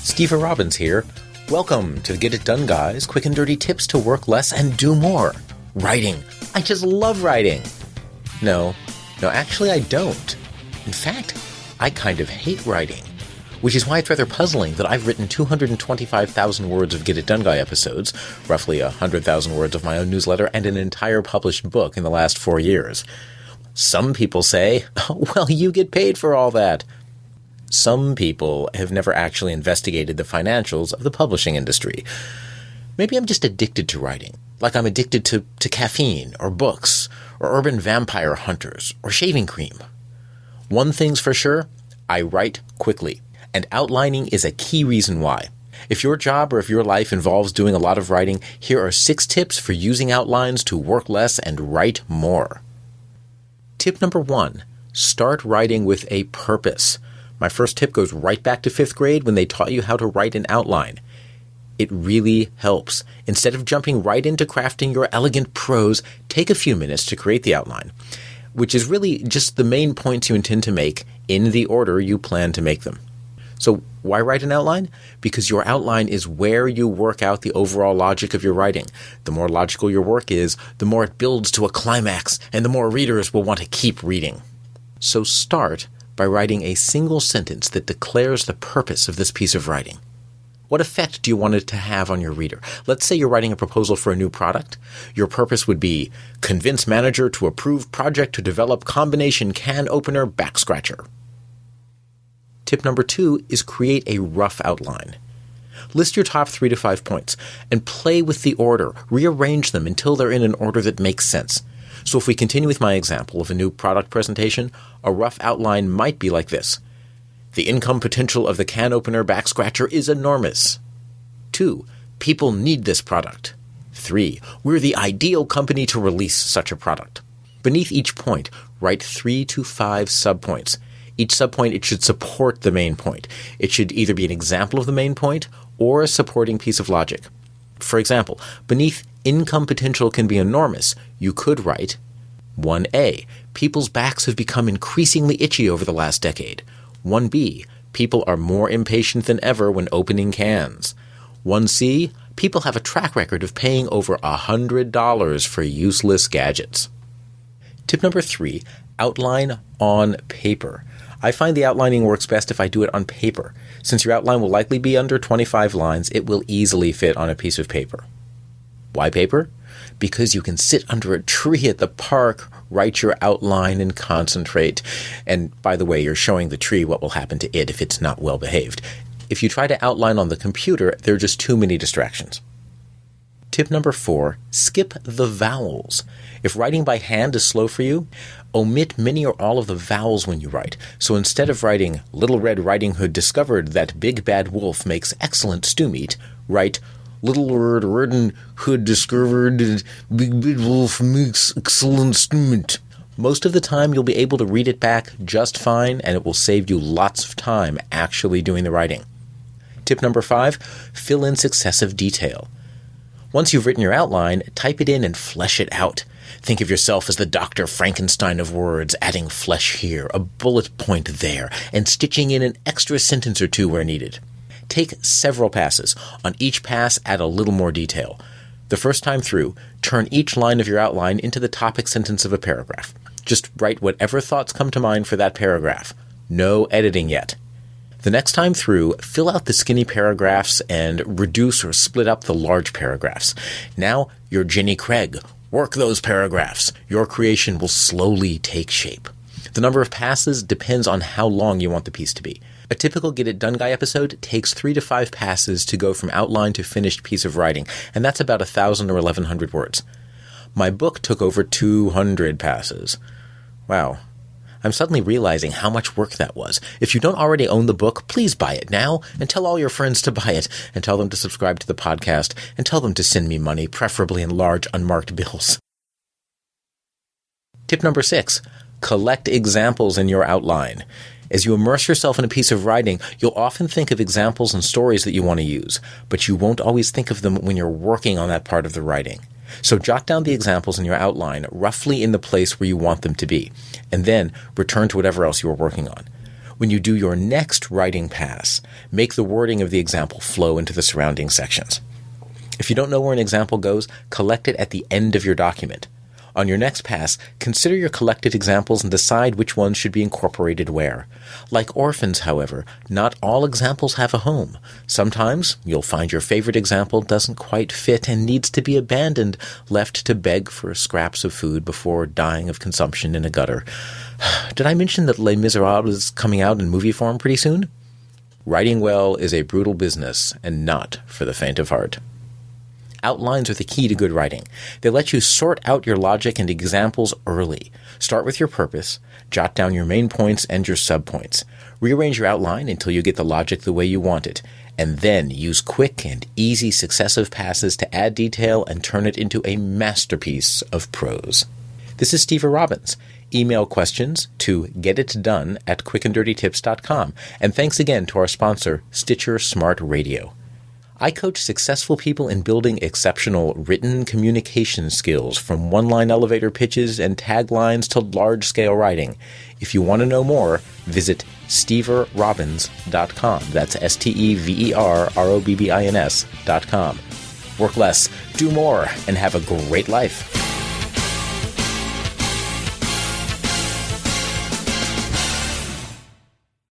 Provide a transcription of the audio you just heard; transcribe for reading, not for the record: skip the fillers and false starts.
Stephen Robbins here. Welcome to the Get It Done Guys, quick and dirty tips to work less and do more. Writing. I just love writing. No, actually I don't. In fact, I kind of hate writing, which is why it's rather puzzling that I've written 225,000 words of Get It Done Guy episodes, roughly 100,000 words of my own newsletter, and an entire published book in the last 4 years. Some people say, well, you get paid for all that. Some people have never actually investigated the financials of the publishing industry. Maybe I'm just addicted to writing, like I'm addicted to caffeine, or books, or urban vampire hunters, or shaving cream. One thing's for sure, I write quickly, and outlining is a key reason why. If your job or if your life involves doing a lot of writing, here are 6 tips for using outlines to work less and write more. Tip number 1, start writing with a purpose. My first tip goes right back to 5th grade when they taught you how to write an outline. It really helps. Instead of jumping right into crafting your elegant prose, take a few minutes to create the outline, which is really just the main points you intend to make in the order you plan to make them. So why write an outline? Because your outline is where you work out the overall logic of your writing. The more logical your work is, the more it builds to a climax, and the more readers will want to keep reading. So start by writing a single sentence that declares the purpose of this piece of writing. What effect do you want it to have on your reader? Let's say you're writing a proposal for a new product. Your purpose would be, convince manager to approve project to develop combination can opener back scratcher. Tip number 2 is create a rough outline. List your top 3 to 5 points and play with the order. Rearrange them until they're in an order that makes sense. So if we continue with my example of a new product presentation, a rough outline might be like this. The income potential of the can opener back scratcher is enormous. 2. People need this product. 3. We're the ideal company to release such a product. Beneath each point, write 3 to 5 subpoints. Each subpoint, it should support the main point. It should either be an example of the main point or a supporting piece of logic. For example, beneath income potential can be enormous, you could write 1A. People's backs have become increasingly itchy over the last decade. 1B. People are more impatient than ever when opening cans. 1C. People have a track record of paying over $100 for useless gadgets. Tip number 3. Outline on paper. I find the outlining works best if I do it on paper. Since your outline will likely be under 25 lines, it will easily fit on a piece of paper. Why paper? Because you can sit under a tree at the park, write your outline, and concentrate. And by the way, you're showing the tree what will happen to it if it's not well behaved. If you try to outline on the computer, there are just too many distractions. Tip number 4, skip the vowels. If writing by hand is slow for you, omit many or all of the vowels when you write. So instead of writing, Little Red Riding Hood discovered that Big Bad Wolf makes excellent stew meat, write, Little Red Riding Hood discovered Big Bad Wolf makes excellent stew meat. Most of the time you'll be able to read it back just fine, and it will save you lots of time actually doing the writing. Tip number 5, fill in successive detail. Once you've written your outline, type it in and flesh it out. Think of yourself as the Dr. Frankenstein of words, adding flesh here, a bullet point there, and stitching in an extra sentence or 2 where needed. Take several passes. On each pass, add a little more detail. The first time through, turn each line of your outline into the topic sentence of a paragraph. Just write whatever thoughts come to mind for that paragraph. No editing yet. The next time through, fill out the skinny paragraphs and reduce or split up the large paragraphs. Now you're Jenny Craig. Work those paragraphs. Your creation will slowly take shape. The number of passes depends on how long you want the piece to be. A typical Get It Done Guy episode takes 3 to 5 passes to go from outline to finished piece of writing, and that's about 1,000 or 1,100 words. My book took over 200 passes. Wow. I'm suddenly realizing how much work that was. If you don't already own the book, please buy it now and tell all your friends to buy it and tell them to subscribe to the podcast and tell them to send me money, preferably in large unmarked bills. Tip number 6, collect examples in your outline. As you immerse yourself in a piece of writing, you'll often think of examples and stories that you want to use, but you won't always think of them when you're working on that part of the writing. So jot down the examples in your outline roughly in the place where you want them to be, and then return to whatever else you are working on. When you do your next writing pass, make the wording of the example flow into the surrounding sections. If you don't know where an example goes, collect it at the end of your document. On your next pass, consider your collected examples and decide which ones should be incorporated where. Like orphans, however, not all examples have a home. Sometimes you'll find your favorite example doesn't quite fit and needs to be abandoned, left to beg for scraps of food before dying of consumption in a gutter. Did I mention that Les Miserables is coming out in movie form pretty soon? Writing well is a brutal business and not for the faint of heart. Outlines are the key to good writing. They let you sort out your logic and examples early. Start with your purpose, jot down your main points and your subpoints. Rearrange your outline until you get the logic the way you want it, and then use quick and easy successive passes to add detail and turn it into a masterpiece of prose. This is Steve Robbins. Email questions to getitdone@quickanddirtytips.com. And thanks again to our sponsor, Stitcher Smart Radio. I coach successful people in building exceptional written communication skills, from one-line elevator pitches and taglines to large-scale writing. If you want to know more, visit steverrobbins.com. That's SteverRobbins.com. Work less, do more, and have a great life.